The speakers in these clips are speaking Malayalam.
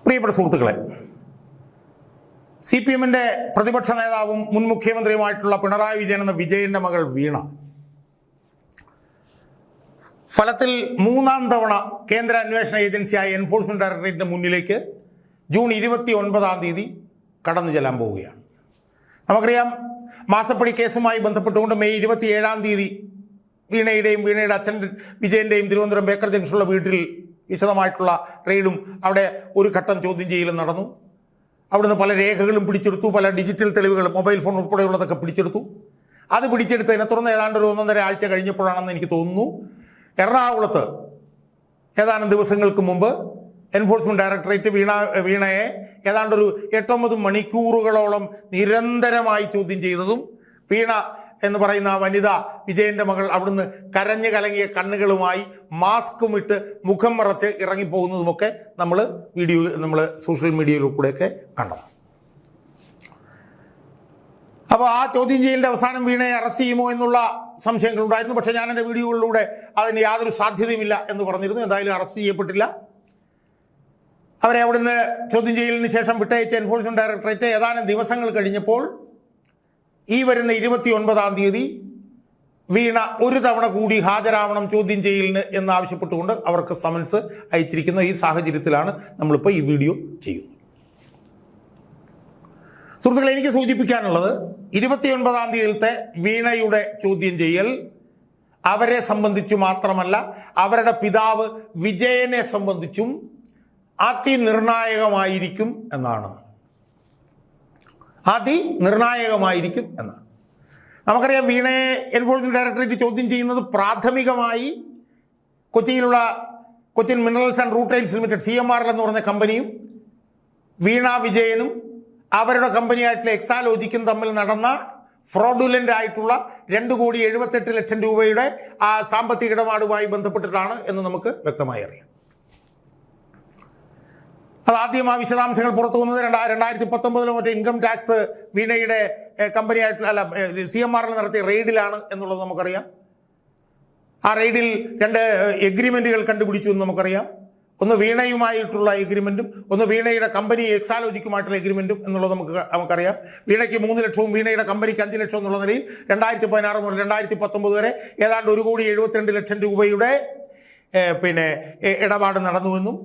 പ്രിയപ്പെട്ട സുഹൃത്തുക്കളെ, CPM-ന്റെ പ്രതിപക്ഷ നേതാവും മുൻ മുഖ്യമന്ത്രിയുമായിട്ടുള്ള പിണറായി വിജയൻ എന്ന വിജയൻ്റെ മകൾ വീണ ഫലത്തിൽ മൂന്നാം തവണ കേന്ദ്ര അന്വേഷണ ഏജൻസിയായ എൻഫോഴ്സ്മെന്റ് ഡയറക്ടറേറ്റിന്റെ മുന്നിലേക്ക് ജൂൺ 29 കടന്നു ചെല്ലാൻ പോവുകയാണ്. നമുക്കറിയാം, മാസപ്പടി കേസുമായി ബന്ധപ്പെട്ടുകൊണ്ട് മെയ് 27 വീണയുടെയും വീണയുടെ അച്ഛൻ വിജയൻ്റെയും തിരുവനന്തപുരം ബേക്കർ ജംഗ്ഷനിലുള്ള വീട്ടിൽ വിശദമായിട്ടുള്ള റെയ്ഡും അവിടെ ഒരു ഘട്ടം ചോദ്യം ചെയ്യലും നടന്നു. അവിടുന്ന് പല രേഖകളും പിടിച്ചെടുത്തു, പല ഡിജിറ്റൽ തെളിവുകൾ, മൊബൈൽ ഫോൺ ഉൾപ്പെടെയുള്ളതൊക്കെ പിടിച്ചെടുത്തു. അത് പിടിച്ചെടുത്തതിനെ തുടർന്ന് ഏതാണ്ട് ഒരു 1.5 ആഴ്ച കഴിഞ്ഞപ്പോഴാണെന്ന് എനിക്ക് തോന്നുന്നു, എറണാകുളത്ത് ഏതാനും ദിവസങ്ങൾക്ക് മുമ്പ് എൻഫോഴ്സ്മെന്റ് ഡയറക്ടറേറ്റ് വീണയെ ഏതാണ്ടൊരു 8-9 മണിക്കൂറുകളോളം നിരന്തരമായി ചോദ്യം ചെയ്തതും വീണ എന്ന് പറയുന്ന വനിത വിജയൻ്റെ മകൾ അവിടുന്ന് കരഞ്ഞു കലങ്ങിയ കണ്ണുകളുമായി മാസ്കും ഇട്ട് മുഖം മറച്ച് ഇറങ്ങിപ്പോകുന്നതുമൊക്കെ നമ്മൾ സോഷ്യൽ മീഡിയയിലൂടെയൊക്കെ കണ്ടത്. അപ്പോൾ ആ ചോദ്യം ചെയ്യലിൻ്റെ അവസാനം വീണയെ അറസ്റ്റ് ചെയ്യുമോ എന്നുള്ള സംശയങ്ങളുണ്ടായിരുന്നു. പക്ഷേ ഞാൻ എൻ്റെ വീഡിയോകളിലൂടെ അതിന് യാതൊരു സാധ്യതയുമില്ല എന്ന് പറഞ്ഞിരുന്നു. എന്തായാലും അറസ്റ്റ് ചെയ്യപ്പെട്ടില്ല. അവരെ അവിടുന്ന് ചോദ്യം ചെയ്യലിന് ശേഷം വിട്ടയച്ച എൻഫോഴ്സ്മെന്റ് ഡയറക്ടറേറ്റ് ഏതാനും ദിവസങ്ങൾ കഴിഞ്ഞപ്പോൾ ഈ വരുന്ന 29 വീണ ഒരു തവണ കൂടി ഹാജരാവണം ചോദ്യം ചെയ്യലിന് എന്നാവശ്യപ്പെട്ടുകൊണ്ട് അവർക്ക് സമൻസ് അയച്ചിരിക്കുന്ന ഈ സാഹചര്യത്തിലാണ് നമ്മളിപ്പോൾ ഈ വീഡിയോ ചെയ്യുന്നത്. സുഹൃത്തുക്കളെ, എനിക്ക് സൂചിപ്പിക്കാനുള്ളത് 29 വീണയുടെ ചോദ്യം ചെയ്യൽ അവരെ സംബന്ധിച്ചു മാത്രമല്ല, അവരുടെ പിതാവ് വിജയനെ സംബന്ധിച്ചും അതിനിർണായകമായിരിക്കും എന്നാണ്. നമുക്കറിയാം, വീണയെ എൻഫോഴ്സ്മെന്റ് ഡയറക്ടറേറ്റ് ചോദ്യം ചെയ്യുന്നത് പ്രാഥമികമായി കൊച്ചിയിലുള്ള Cochin minerals and rutiles limited CMRL എന്ന് പറഞ്ഞ കമ്പനിയും വീണ വിജയനും അവരുടെ കമ്പനിയായിട്ടുള്ള എക്സാലോജിക്കും തമ്മിൽ നടന്ന ഫ്രോഡുലൻ്റ് ആയിട്ടുള്ള 2,78,00,000 രൂപയുടെ ആ സാമ്പത്തിക ഇടപാടുമായി ബന്ധപ്പെട്ടിട്ടാണ് എന്ന് നമുക്ക് വ്യക്തമായി അറിയാം. അതാദ്യം ആ വിശദാംശങ്ങൾ പുറത്തു വന്നത് 2019 മറ്റേ ഇൻകം ടാക്സ് വീണയുടെ കമ്പനിയായിട്ടുള്ള CMRL നടത്തിയ റെയ്ഡിലാണ് എന്നുള്ളത് നമുക്കറിയാം. ആ റെയ്ഡിൽ 2 എഗ്രിമെൻറ്റുകൾ കണ്ടുപിടിച്ചു എന്ന് നമുക്കറിയാം. ഒന്ന് വീണയുമായിട്ടുള്ള എഗ്രിമെൻറ്റും ഒന്ന് വീണയുടെ കമ്പനി എക്സാലോജിക്കുമായിട്ടുള്ള എഗ്രിമെൻറ്റും എന്നുള്ളത് നമുക്കറിയാം. വീണയ്ക്ക് 3 ലക്ഷവും വീണയുടെ കമ്പനിക്ക് 5 ലക്ഷം എന്നുള്ള നിലയിൽ 2016 മുതൽ 2019 വരെ ഏതാണ്ട് 1,72,00,000 രൂപയുടെ ഇടപാട് നടന്നുവെന്നും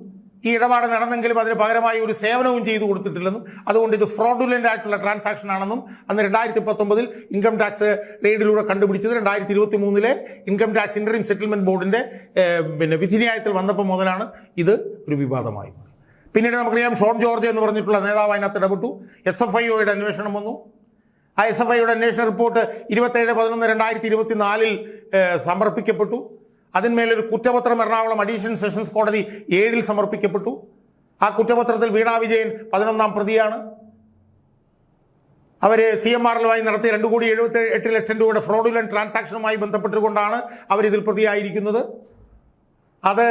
ഈ ഇടപാട് നടന്നെങ്കിലും അതിന് പകരമായി ഒരു സേവനവും ചെയ്തു കൊടുത്തിട്ടില്ലെന്നും അതുകൊണ്ട് ഇത് ഫ്രോഡുലൻ്റ് ആയിട്ടുള്ള ട്രാൻസാക്ഷൻ ആണെന്നും അന്ന് 2019 ഇൻകം ടാക്സ് റെയ്ഡിലൂടെ കണ്ടുപിടിച്ചത് 2023 ഇൻകം ടാക്സ് ഇൻ്ററിം സെറ്റിൽമെൻറ്റ് ബോർഡിൻ്റെ വിധിന്യായത്തിൽ വന്നപ്പോൾ മുതലാണ് ഇത് ഒരു വിവാദമായി. പിന്നീട് നമുക്കറിയാം, ഷോൺ ജോർജ് എന്ന് പറഞ്ഞിട്ടുള്ള നേതാവ് അതിനകത്ത് ഇടപെട്ടു. SFIOയുടെ അന്വേഷണം വന്നു. ആ SFIOയുടെ അന്വേഷണ റിപ്പോർട്ട് 27/11/2024 സമർപ്പിക്കപ്പെട്ടു. അതിന്മേലൊരു കുറ്റപത്രം എറണാകുളം അഡീഷണൽ സെഷൻസ് കോടതി 7 സമർപ്പിക്കപ്പെട്ടു. ആ കുറ്റപത്രത്തിൽ വീണ വിജയൻ 11ാം പ്രതിയാണ്. അവർ CMRL-മായി നടത്തിയ 2,78,00,000 രൂപയുടെ ഫ്രോഡുലന്റ് ട്രാൻസാക്ഷനുമായി ബന്ധപ്പെട്ടുകൊണ്ടാണ് അവരിതിൽ പ്രതിയായിരിക്കുന്നത്. അത്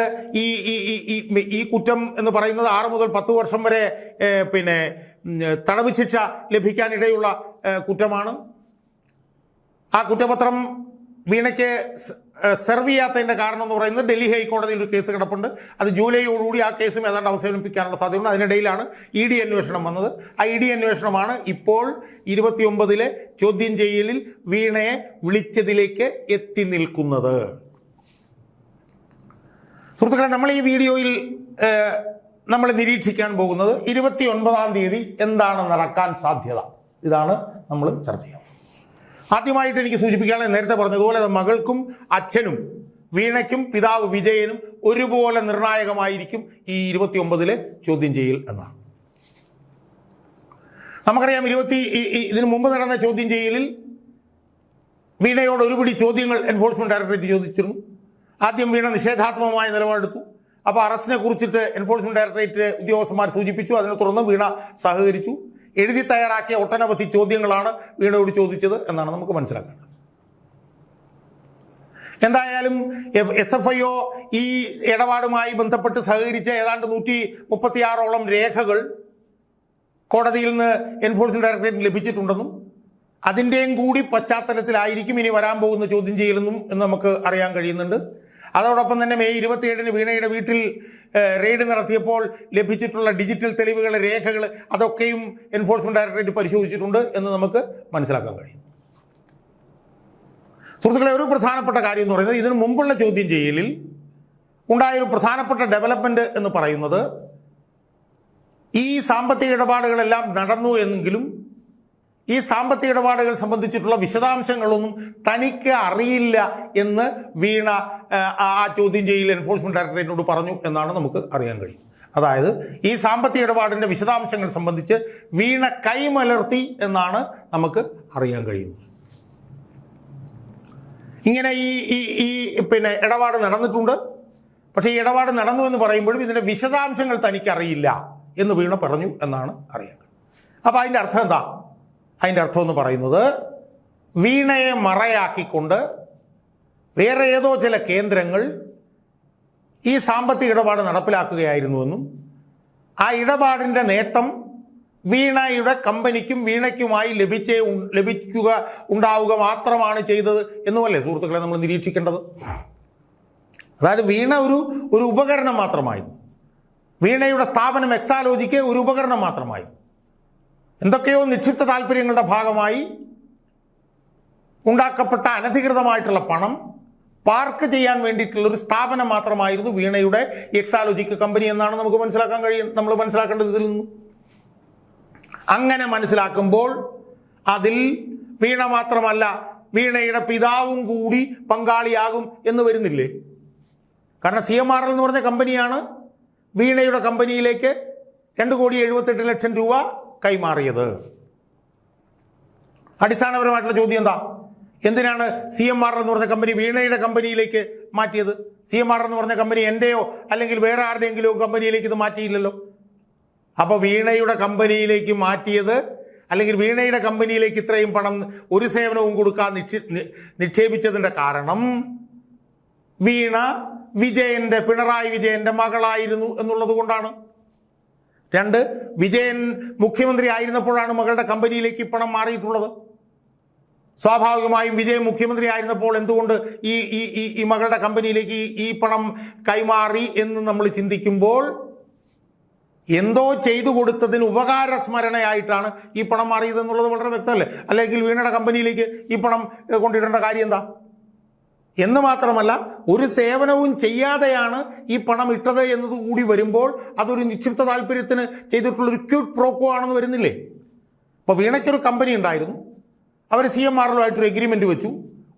ഈ കുറ്റം എന്ന് പറയുന്നത് 6 മുതൽ 10 വർഷം വരെ തടവ് ശിക്ഷ ലഭിക്കാനിടയുള്ള കുറ്റമാണ്. ആ കുറ്റപത്രം വീണയ്ക്ക് സെർവ് ചെയ്യാത്തതിൻ്റെ കാരണം എന്ന് പറയുന്നത് ഡൽഹി ഹൈക്കോടതിയിൽ ഒരു കേസ് കിടപ്പുണ്ട്. അത് ജൂലൈയോടുകൂടി ആ കേസും ഏതാണ്ട് അവസാനിപ്പിക്കാനുള്ള സാധ്യതയുണ്ട്. അതിനിടയിലാണ് ED അന്വേഷണം വന്നത്. ആ ED അന്വേഷണമാണ് ഇപ്പോൾ 29 ചോദ്യം ചെയ്യലിൽ വീണയെ വിളിച്ചതിലേക്ക് എത്തി നിൽക്കുന്നത്. സുഹൃത്തുക്കളെ, നമ്മൾ ഈ വീഡിയോയിൽ നമ്മൾ നിരീക്ഷിക്കാൻ പോകുന്നത് 29 എന്താണ് നടക്കാൻ സാധ്യത, ഇതാണ് നമ്മൾ ചർച്ച ചെയ്യുന്നത്. ആദ്യമായിട്ട് എനിക്ക് സൂചിപ്പിക്കാനുള്ള, നേരത്തെ പറഞ്ഞതുപോലെ മകൾക്കും അച്ഛനും വീണയ്ക്കും പിതാവ് വിജയനും ഒരുപോലെ നിർണായകമായിരിക്കും ഈ 29 ചോദ്യം ചെയ്യൽ എന്നാണ്. നമുക്കറിയാം, ഇതിനു മുമ്പ് നടന്ന ചോദ്യം ചെയ്യലിൽ വീണയോട് ഒരുപിടി ചോദ്യങ്ങൾ എൻഫോഴ്സ്മെന്റ് ഡയറക്ടറേറ്റ് ചോദിച്ചിരുന്നു. ആദ്യം വീണ നിഷേധാത്മകമായ നിലപാടെടുത്തു. അപ്പോൾ അറസ്റ്റിനെ കുറിച്ചിട്ട് എൻഫോഴ്സ്മെന്റ് ഡയറക്ടറേറ്റ് ഉദ്യോഗസ്ഥന്മാർ സൂചിപ്പിച്ചു. അതിനെ തുടർന്ന് വീണ സഹകരിച്ചു. എഴുതി തയ്യാറാക്കിയ ഒട്ടനവധി ചോദ്യങ്ങളാണ് വീണയോട് ചോദിച്ചത് എന്നാണ് നമുക്ക് മനസ്സിലാക്കാൻ. എന്തായാലും SFIO ഈ ഇടപാടുമായി ബന്ധപ്പെട്ട് സഹകരിച്ച ഏതാണ്ട് 136ഓളം രേഖകൾ കോടതിയിൽ നിന്ന് എൻഫോഴ്സ്മെന്റ് ഡയറക്ടറേറ്റിന് ലഭിച്ചിട്ടുണ്ടെന്നും അതിൻ്റെയും കൂടി പശ്ചാത്തലത്തിലായിരിക്കും ഇനി വരാൻ പോകുന്ന ചോദ്യം ചെയ്യലെന്നും എന്ന് നമുക്ക് അറിയാൻ കഴിയുന്നുണ്ട്. അതോടൊപ്പം തന്നെ മെയ് 27-ന് വീണയുടെ വീട്ടിൽ റെയ്ഡ് നടത്തിയപ്പോൾ ലഭിച്ചിട്ടുള്ള ഡിജിറ്റൽ തെളിവുകൾ, രേഖകൾ അതൊക്കെയും എൻഫോഴ്സ്മെൻറ്റ് ഡയറക്ടറേറ്റ് പരിശോധിച്ചിട്ടുണ്ട് എന്ന് നമുക്ക് മനസ്സിലാക്കാൻ കഴിയും. സുഹൃത്തുക്കളെ, ഒരു പ്രധാനപ്പെട്ട കാര്യം എന്ന് പറയുന്നത് ഇതിനു മുമ്പുള്ള ചോദ്യം ചെയ്യലിൽ ഉണ്ടായൊരു പ്രധാനപ്പെട്ട ഡെവലപ്മെൻറ്റ് എന്ന് പറയുന്നത് ഈ സാമ്പത്തിക ഇടപാടുകളെല്ലാം നടന്നു എന്നെങ്കിലും ഈ സാമ്പത്തിക ഇടപാടുകൾ സംബന്ധിച്ചിട്ടുള്ള വിശദാംശങ്ങളൊന്നും തനിക്ക് അറിയില്ല എന്ന് വീണ ആ ചോദ്യം ചെയ്യൽ എൻഫോഴ്സ്മെൻറ്റ് ഡയറക്ടറേറ്റിനോട് പറഞ്ഞു എന്നാണ് നമുക്ക് അറിയാൻ കഴിയും. അതായത് ഈ സാമ്പത്തിക ഇടപാടിൻ്റെ വിശദാംശങ്ങൾ സംബന്ധിച്ച് വീണ കൈമലർത്തി എന്നാണ് നമുക്ക് അറിയാൻ കഴിയുന്നത്. ഇങ്ങനെ ഈ ഇടപാട് നടന്നിട്ടുണ്ട്, പക്ഷേ ഈ ഇടപാട് നടന്നു എന്ന് പറയുമ്പോഴും ഇതിൻ്റെ വിശദാംശങ്ങൾ തനിക്കറിയില്ല എന്ന് വീണ പറഞ്ഞു എന്നാണ് അറിയാൻ കഴിയും. അപ്പോൾ അതിൻ്റെ അർത്ഥം എന്താ? അതിൻ്റെ അർത്ഥം എന്ന് പറയുന്നത് വീണയെ മറയാക്കിക്കൊണ്ട് വേറെ ഏതോ ചില കേന്ദ്രങ്ങൾ ഈ സാമ്പത്തിക ഇടപാട് നടപ്പിലാക്കുകയായിരുന്നുവെന്നും ആ ഇടപാടിൻ്റെ നേട്ടം വീണയുടെ കമ്പനിക്കും വീണയ്ക്കുമായി ഉണ്ടാവുക മാത്രമാണ് ചെയ്തത് എന്നുമല്ലേ സുഹൃത്തുക്കളെ നമ്മൾ നിരീക്ഷിക്കേണ്ടത്? അതായത് വീണ ഒരു ഉപകരണം മാത്രമായിരുന്നു. വീണയുടെ സ്ഥാപനം എക്സാലോജിക്ക് ഒരു ഉപകരണം മാത്രമായിരുന്നു. എന്തൊക്കെയോ നിക്ഷിപ്ത താല്പര്യങ്ങളുടെ ഭാഗമായി ഉണ്ടാക്കപ്പെട്ട അനധികൃതമായിട്ടുള്ള പണം പാർക്ക് ചെയ്യാൻ വേണ്ടിയിട്ടുള്ളൊരു സ്ഥാപനം മാത്രമായിരുന്നു വീണയുടെ എക്സാലോജിക്ക് കമ്പനി എന്നാണ് നമ്മൾ മനസ്സിലാക്കേണ്ടത് ഇതിൽ നിന്നും. അങ്ങനെ മനസ്സിലാക്കുമ്പോൾ അതിൽ വീണ മാത്രമല്ല, വീണയുടെ പിതാവും കൂടി പങ്കാളിയാകും എന്ന് വരുന്നില്ലേ? കാരണം CMRL എന്ന് പറഞ്ഞ കമ്പനിയാണ് വീണയുടെ കമ്പനിയിലേക്ക് 2,78,00,000 രൂപ കൈമാറിയത്. അടിസ്ഥാനപരമായിട്ടുള്ള ചോദ്യം എന്താ? എന്തിനാണ് CMRL എന്ന് പറഞ്ഞ കമ്പനി വീണയുടെ കമ്പനിയിലേക്ക് മാറ്റിയത്? CMRL എന്ന് പറഞ്ഞ കമ്പനി എൻ്റെയോ അല്ലെങ്കിൽ വേറെ ആരുടെയെങ്കിലും കമ്പനിയിലേക്ക് ഇത് മാറ്റിയില്ലല്ലോ. അപ്പോൾ വീണയുടെ കമ്പനിയിലേക്ക് മാറ്റിയത്, അല്ലെങ്കിൽ വീണയുടെ കമ്പനിയിലേക്ക് ഇത്രയും പണം ഒരു സേവനവും കൊടുക്കാൻ നിക്ഷേപിച്ചതിൻ്റെ കാരണം വീണ പിണറായി വിജയൻ്റെ മകളായിരുന്നു എന്നുള്ളത് കൊണ്ടാണ്. 2, വിജയൻ മുഖ്യമന്ത്രി ആയിരുന്നപ്പോഴാണ് മകളുടെ കമ്പനിയിലേക്ക് പണം മാറിയിട്ടുള്ളത്. സ്വാഭാവികമായും വിജയൻ മുഖ്യമന്ത്രി ആയിരുന്നപ്പോൾ എന്തുകൊണ്ട് ഈ മകളുടെ കമ്പനിയിലേക്ക് ഈ പണം കൈമാറി എന്ന് നമ്മൾ ചിന്തിക്കുമ്പോൾ എന്തോ ചെയ്തു കൊടുത്തതിന് ഉപകാര സ്മരണയായിട്ടാണ് ഈ പണം മാറിയതെന്നുള്ളത് വളരെ വ്യക്തമല്ലേ? അല്ലെങ്കിൽ വീണയുടെ കമ്പനിയിലേക്ക് ഈ പണം കൊണ്ടിടേണ്ട കാര്യം എന്താ? എന്ന് മാത്രമല്ല, ഒരു സേവനവും ചെയ്യാതെയാണ് ഈ പണം ഇട്ടത് എന്നത് കൂടി വരുമ്പോൾ അതൊരു നിക്ഷിപ്ത താല്പര്യത്തിന് ചെയ്തിട്ടുള്ളൊരു ക്യൂട്ട് പ്രോക്കോ ആണെന്ന് വരുന്നില്ലേ? അപ്പോൾ വീണയ്ക്കൊരു കമ്പനി ഉണ്ടായിരുന്നു, അവർ CMRL-ആയിട്ടൊരു എഗ്രിമെൻറ്റ് വെച്ചു,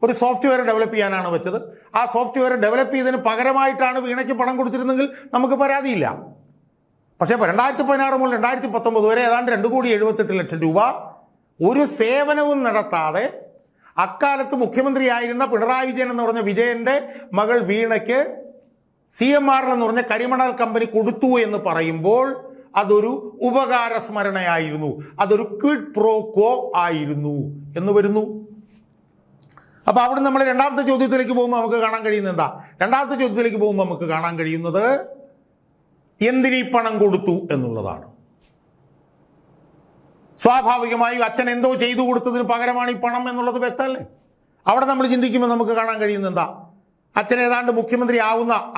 ഒരു സോഫ്റ്റ്വെയർ ഡെവലപ്പ് ചെയ്യാനാണ് വെച്ചത്. ആ സോഫ്റ്റ്വെയർ ഡെവലപ്പ് ചെയ്തതിന് പകരമായിട്ടാണ് വീണയ്ക്ക് പണം കൊടുത്തിരുന്നെങ്കിൽ നമുക്ക് പരാതിയില്ല. പക്ഷേ ഇപ്പോൾ 2016 മുതൽ 2019 വരെ ഏതാണ്ട് 2,78,00,000 രൂപ ഒരു സേവനവും നടത്താതെ അക്കാലത്ത് മുഖ്യമന്ത്രിയായിരുന്ന പിണറായി വിജയൻ എന്ന് പറഞ്ഞ വിജയൻ്റെ മകൾ വീണയ്ക്ക് CMRL എന്ന് പറഞ്ഞ കരിമണൽ കമ്പനി കൊടുത്തു എന്ന് പറയുമ്പോൾ അതൊരു ഉപകാര സ്മരണയായിരുന്നു, അതൊരു ക്വിഡ് പ്രോ ക്വോ ആയിരുന്നു എന്ന് വരുന്നു. അപ്പോൾ അവിടെ നമ്മൾ രണ്ടാമത്തെ ചോദ്യത്തിലേക്ക് പോകുമ്പോൾ നമുക്ക് കാണാൻ കഴിയുന്നത് എന്താ? രണ്ടാമത്തെ ചോദ്യത്തിലേക്ക് പോകുമ്പോൾ നമുക്ക് കാണാൻ കഴിയുന്നത് എന്തിനീ പണം കൊടുത്തു എന്നുള്ളതാണ്. സ്വാഭാവികമായും അച്ഛൻ എന്തോ ചെയ്തു കൊടുത്തതിന് പകരമാണ് ഈ പണം എന്നുള്ളത് വ്യക്തമല്ലേ? അവിടെ നമ്മൾ ചിന്തിക്കുമ്പോൾ നമുക്ക് കാണാൻ കഴിയുന്നത് എന്താ? അച്ഛൻ ഏതാണ്ട്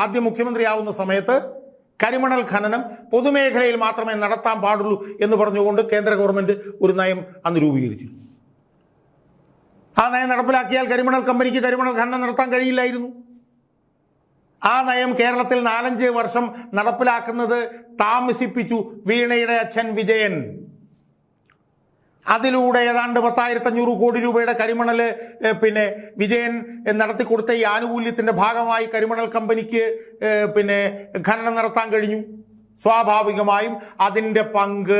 ആദ്യം മുഖ്യമന്ത്രി ആവുന്ന സമയത്ത് കരിമണൽ ഖനനം പൊതുമേഖലയിൽ മാത്രമേ നടത്താൻ പാടുള്ളൂ എന്ന് പറഞ്ഞുകൊണ്ട് കേന്ദ്ര ഗവൺമെൻറ് ഒരു നയം അന്ന് രൂപീകരിച്ചിരുന്നു. ആ നയം നടപ്പിലാക്കിയാൽ കരിമണൽ കമ്പനിക്ക് കരിമണൽ ഖനനം നടത്താൻ കഴിയില്ലായിരുന്നു. ആ നയം കേരളത്തിൽ 4-5 വർഷം നടപ്പിലാക്കുന്നത് താമസിപ്പിച്ചു വീണയുടെ അച്ഛൻ വിജയൻ. അതിലൂടെ ഏതാണ്ട് 10,500 കോടി രൂപയുടെ കരിമണൽ വിജയൻ നടത്തിക്കൊടുത്ത ഈ ആനുകൂല്യത്തിൻ്റെ ഭാഗമായി കരിമണൽ കമ്പനിക്ക് ഖനനം നടത്താൻ കഴിഞ്ഞു. സ്വാഭാവികമായും അതിൻ്റെ പങ്ക്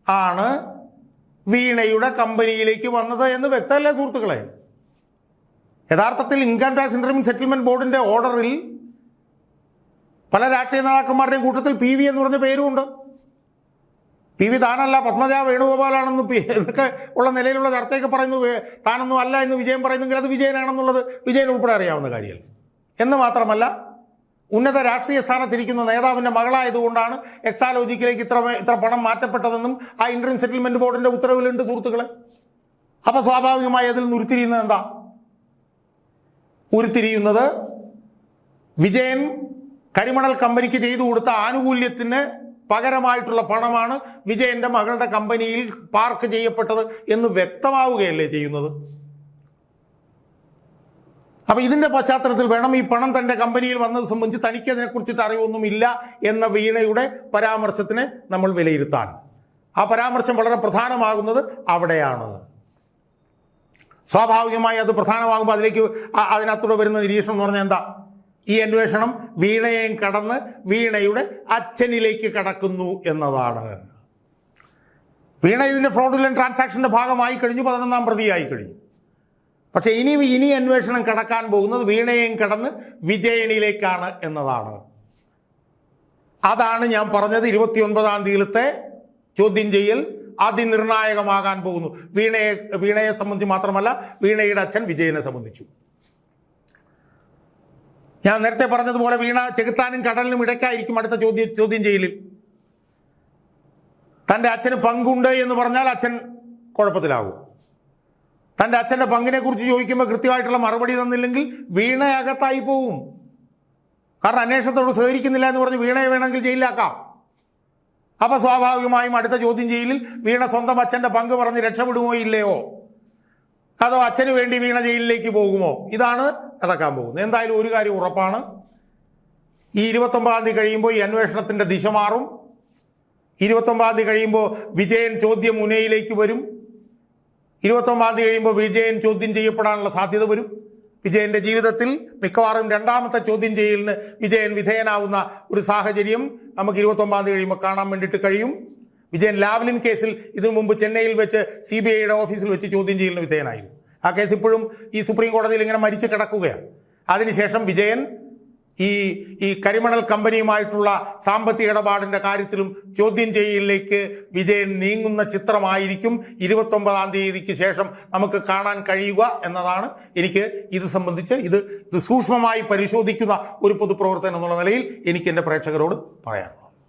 ആണ് വീണയുടെ കമ്പനിയിലേക്ക് വന്നത് എന്ന് വ്യക്തമല്ലേ സുഹൃത്തുക്കളെ? യഥാർത്ഥത്തിൽ ഇൻകം ടാക്സ് ഇൻട്രീം സെറ്റിൽമെൻറ്റ് ബോർഡിൻ്റെ ഓർഡറിൽ പല രാഷ്ട്രീയ നേതാക്കന്മാരുടെയും കൂട്ടത്തിൽ PV എന്ന് പറഞ്ഞ പേരുമുണ്ട്. PV താനല്ല, പത്മജ വേണുഗോപാലാണെന്ന് എന്നൊക്കെ ഉള്ള നിലയിലുള്ള ചർച്ചയൊക്കെ പറയുന്നു. താനൊന്നും അല്ല എന്ന് വിജയൻ പറയുന്നെങ്കിൽ അത് വിജയനാണെന്നുള്ളത് വിജയൻ ഉൾപ്പെടെ അറിയാവുന്ന കാര്യമല്ല. എന്ന് മാത്രമല്ല, ഉന്നത രാഷ്ട്രീയ സ്ഥാനത്തിരിക്കുന്ന നേതാവിൻ്റെ മകളായതുകൊണ്ടാണ് എക്സാലോജിക്കിലേക്ക് ഇത്ര പണം മാറ്റപ്പെട്ടതെന്നും ആ ഇൻട്രീം സെറ്റിൽമെൻറ്റ് ബോർഡിൻ്റെ ഉത്തരവിലുണ്ട് സുഹൃത്തുക്കളെ. അപ്പോൾ സ്വാഭാവികമായി അതിൽ നിന്ന് ഉരുത്തിരിയുന്നത് എന്താ? ഉരുത്തിരിയുന്നത് വിജയൻ കരിമണൽ കമ്പനിക്ക് ചെയ്തു കൊടുത്ത ആനുകൂല്യത്തിന് പകരമായിട്ടുള്ള പണമാണ് വിജയൻ്റെ മകളുടെ കമ്പനിയിൽ പാർക്ക് ചെയ്യപ്പെട്ടത് എന്ന് വ്യക്തമാവുകയല്ലേ ചെയ്യുന്നത്. അപ്പോൾ ഇതിൻ്റെ പശ്ചാത്തലത്തിൽ വേണം ഈ പണം തൻ്റെ കമ്പനിയിൽ വന്നത് സംബന്ധിച്ച് തനിക്ക് അതിനെക്കുറിച്ചിട്ട് അറിവൊന്നുമില്ല എന്ന വീണയുടെ പരാമർശത്തിനെ നമ്മൾ വിലയിരുത്താൻ. ആ പരാമർശം വളരെ പ്രധാനമാകുന്നത് അവിടെയാണ്. സ്വാഭാവികമായി അത് പ്രധാനമാകുമ്പോൾ അതിനകത്തൂടെ വരുന്ന നിരീക്ഷണം എന്ന് പറഞ്ഞാൽ എന്താ? ഈ അന്വേഷണം വീണയെയും കടന്ന് വീണയുടെ അച്ഛനിലേക്ക് കടക്കുന്നു എന്നതാണ്. വീണ ഇതിൻ്റെ ഫ്രോഡുലന്റ് ട്രാൻസാക്ഷൻ്റെ ഭാഗമായി കഴിഞ്ഞു, 11ാം പ്രതിയായി കഴിഞ്ഞു. പക്ഷേ ഇനി അന്വേഷണം കടക്കാൻ പോകുന്നത് വീണയെയും കടന്ന് വിജയനിലേക്കാണ് എന്നതാണ്. അതാണ് ഞാൻ പറഞ്ഞത്. 29ാം തീയതിയിലത്തെ ചോദ്യം ചെയ്യൽ അതിനിർണായകമാകാൻ പോകുന്നു. വീണയെ സംബന്ധിച്ച് മാത്രമല്ല, വീണയുടെ അച്ഛൻ വിജയനെ സംബന്ധിച്ചു. ഞാൻ നേരത്തെ പറഞ്ഞതുപോലെ വീണ ചെകുത്താനും കടലിനും ഇടയ്ക്കായിരിക്കും അടുത്ത ചോദ്യം ചെയ്യലിൽ. തൻ്റെ അച്ഛന് പങ്കുണ്ട് എന്ന് പറഞ്ഞാൽ അച്ഛൻ കുഴപ്പത്തിലാകും. തൻ്റെ അച്ഛൻ്റെ പങ്കിനെക്കുറിച്ച് ചോദിക്കുമ്പോൾ കൃത്യമായിട്ടുള്ള മറുപടി തന്നില്ലെങ്കിൽ വീണ അകത്തായി പോവും. കാരണം അന്വേഷണത്തോട് സഹകരിക്കുന്നില്ല എന്ന് പറഞ്ഞ് വീണയെ വേണമെങ്കിൽ ജയിലിലാക്കാം. അപ്പോൾ സ്വാഭാവികമായും അടുത്ത ചോദ്യം ചെയ്യലിൽ വീണ സ്വന്തം അച്ഛൻ്റെ പങ്ക് പറഞ്ഞ് രക്ഷപ്പെടുമോ ഇല്ലയോ, അതോ അച്ഛന് വേണ്ടി വീണ ജയിലിലേക്ക് പോകുമോ? ഇതാണ് നടക്കാൻ പോകുന്നത്. എന്തായാലും ഒരു കാര്യം ഉറപ്പാണ്, ഈ 29ാം തീയതി കഴിയുമ്പോൾ ഈ അന്വേഷണത്തിൻ്റെ ദിശ മാറും. 29ാം തീയതി കഴിയുമ്പോൾ വിജയൻ ചോദ്യം മുനയിലേക്ക് വരും. 29ാം തീയതി കഴിയുമ്പോൾ വിജയൻ ചോദ്യം ചെയ്യപ്പെടാനുള്ള സാധ്യത വരും. വിജയൻ്റെ ജീവിതത്തിൽ മിക്കവാറും 2ാമത്തെ ചോദ്യം ചെയ്യലിന് വിജയൻ വിധേയനാവുന്ന ഒരു സാഹചര്യം നമുക്ക് 29ാം തീയതി കഴിയുമ്പോൾ കാണാൻ വേണ്ടിയിട്ട് കഴിയും. വിജയൻ ലാവ്ലിൻ കേസിൽ ഇതിനു മുമ്പ് ചെന്നൈയിൽ വെച്ച് CBIയുടെ ഓഫീസിൽ വെച്ച് ചോദ്യം ചെയ്യലിന് വിധേയനായിരുന്നു. ആ കേസ് ഇപ്പോഴും ഈ സുപ്രീം കോടതിയിൽ ഇങ്ങനെ മരിച്ചു കിടക്കുകയാണ്. അതിനുശേഷം വിജയൻ ഈ കരിമണൽ കമ്പനിയുമായിട്ടുള്ള സാമ്പത്തിക ഇടപാടിൻ്റെ കാര്യത്തിലും ചോദ്യം ചെയ്യലിലേക്ക് വിജയൻ നീങ്ങുന്ന ചിത്രമായിരിക്കും 29ാം തീയതിക്ക് ശേഷം നമുക്ക് കാണാൻ കഴിയുക എന്നതാണ് എനിക്ക് ഇത് സംബന്ധിച്ച് ഇത് സൂക്ഷ്മമായി പരിശോധിക്കുന്ന ഒരു പൊതുപ്രവർത്തകൻ എന്നുള്ള നിലയിൽ എനിക്ക് എൻ്റെ പ്രേക്ഷകരോട് പറയാനുള്ളത്.